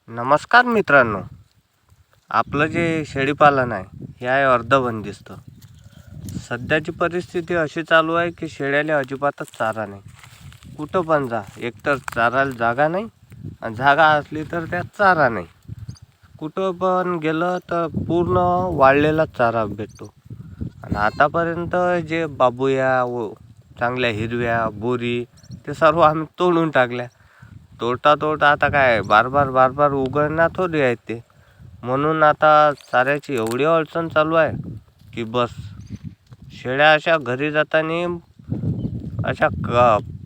नमस्कार मित्रांनो. आपलं जे शेळीपालन आहे हे आहे अर्धबंदिस्त. सध्याची परिस्थिती अशी चालू आहे की शेळ्याला अजिबातच चारा नाही. कुठं पण जा, एकतर चारायला जागा नाही आणि जागा असली तर त्यात चारा नाही. कुठं पण गेलं तर पूर्ण वाळलेला चारा भेटतो. आणि आतापर्यंत जे बाबूया व चांगल्या हिरव्या बोरी ते सर्व आम्ही तोडून टाकल्या. तोडता आता काय बार बार उघडणार थोडी आहेत ते. म्हणून आता चाऱ्याची एवढी अडचण चालू आहे की बस. शेळ्या अशा घरी जाताना अशा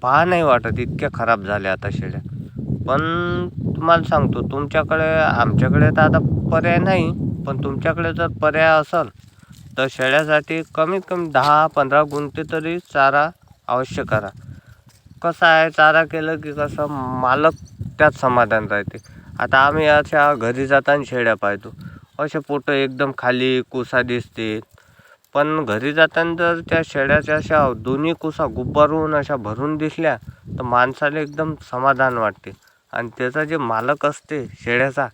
पहा नाही वाटत, इतक्या खराब झाल्या आता शेळ्या. पण तुम्हाला सांगतो, तुमच्याकडे आमच्याकडे तर आता पर्याय नाही, पण तुमच्याकडे जर पर्याय असेल तर शेळ्यासाठी कमीत कमी 10-15 गुंठे तरी चारा अवश्य करा. कसं आहे, चारा केलं की कसं मालक त्यात समाधान राहते. आता आम्ही अशा घरी जाताना शेळ्या पाहतो, असे पोटं एकदम खाली कुसा दिसते. पण घरी जाताना जर त्या शेळ्याच्या अशा दोन्ही कुसा गुब्बारून अशा भरून दिसल्या तर माणसाला एकदम समाधान वाटते. आणि त्याचा जे मालक असते शेळ्याचा,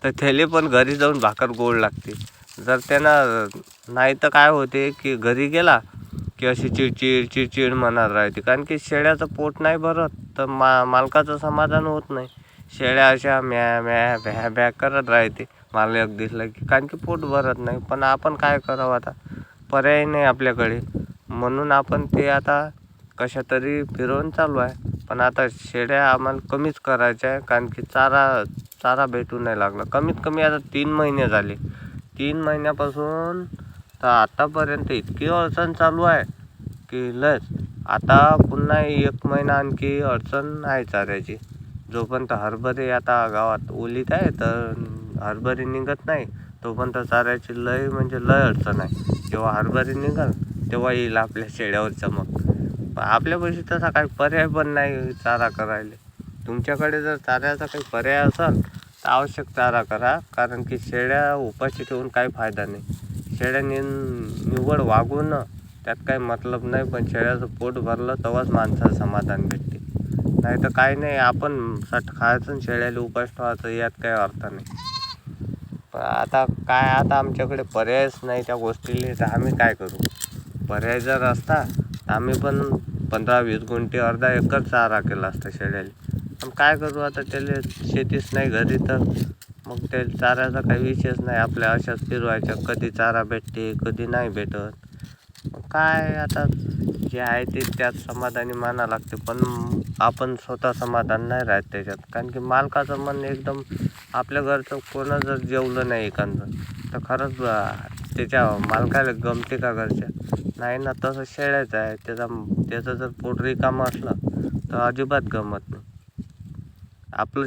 तर त्याला पण घरी जाऊन भाकर गोड लागते. जर त्यांना नाही तर काय होते की घरी गेला की अशी चिडचिड म्हणत राहते. कारण की शेळ्याचं पोट नाही भरत तर मालकाचं समाधान होत नाही. शेळ्या अशा म्या म्या भ्या भ्या करत राहते मालक दिसला की, कारण की पोट भरत नाही. पण आपण काय करावं, आता पर्याय नाही आपल्याकडे. म्हणून आपण ते आता कशा तरी फिरवून चालू आहे. पण आता शेळ्या आम्हाला कमीच करायच्या आहे, कारण की चारा भेटू नाही लागला. कमीत कमी आता 3 महिने झाले. 3 महिन्यापासून तर आतापर्यंत इतकी अडचण चालू आहे की लस. आता पुन्हा 1 महिना आणखी अडचण आहे चाऱ्याची. जोपर्यंत हरभरे आता गावात ओलीत आहे तर हरभरे निघत नाही, तोपर्यंत चाऱ्याची लय म्हणजे लय अडचण आहे. जेव्हा हरभरे निघाल तेव्हा येईल आपल्या शेळ्यावर चमक. आपल्यापाशी तसा काही पर्याय पण नाही चारा करायला. तुमच्याकडे जर चाऱ्याचा काही पर्याय असेल तर आवश्यक चारा करा, कारण की शेळ्या उपाशी ठेवून काही फायदा नाही. शेळ्याने निव्वळ वागून त्यात काही मतलब नाही, पण शेळ्याचं पोट भरलं तेव्हाच माणसाला समाधान भेटते. नाही तर काही नाही, आपण सट खायचं आणि शेळ्याला उपास ठेवायचं, यात काही अर्थ नाही. पण आता आमच्याकडे पर्यायच नाही त्या गोष्टीला, तर आम्ही काय करू. पर्याय जर असता तर आम्ही पण 15-20 गुंठे अर्धा एकर चारा केला असता शेळ्याला. पण काय करू आता, त्याला शेतीच नाही घरी, तर मग त्या चाऱ्याचा काही विषयच नाही. आपल्या अशाच फिरवायच्या, कधी चारा भेटते कधी नाही भेटत. काय आता जे आहे ते त्यात समाधानी माना लागते. पण आपण स्वतः समाधान नाही राहत त्याच्यात, कारण की मालकाचं मन एकदम. आपल्या घरचं कोणं जर जेवलं नाही एखादं तर खरंच त्याच्या मालकाला गमते का घरच्या? नाही ना. तसं शेळ्याचं आहे, त्याचं जर पोट रिकामं असलं तर अजिबात गमत नाही. आपलं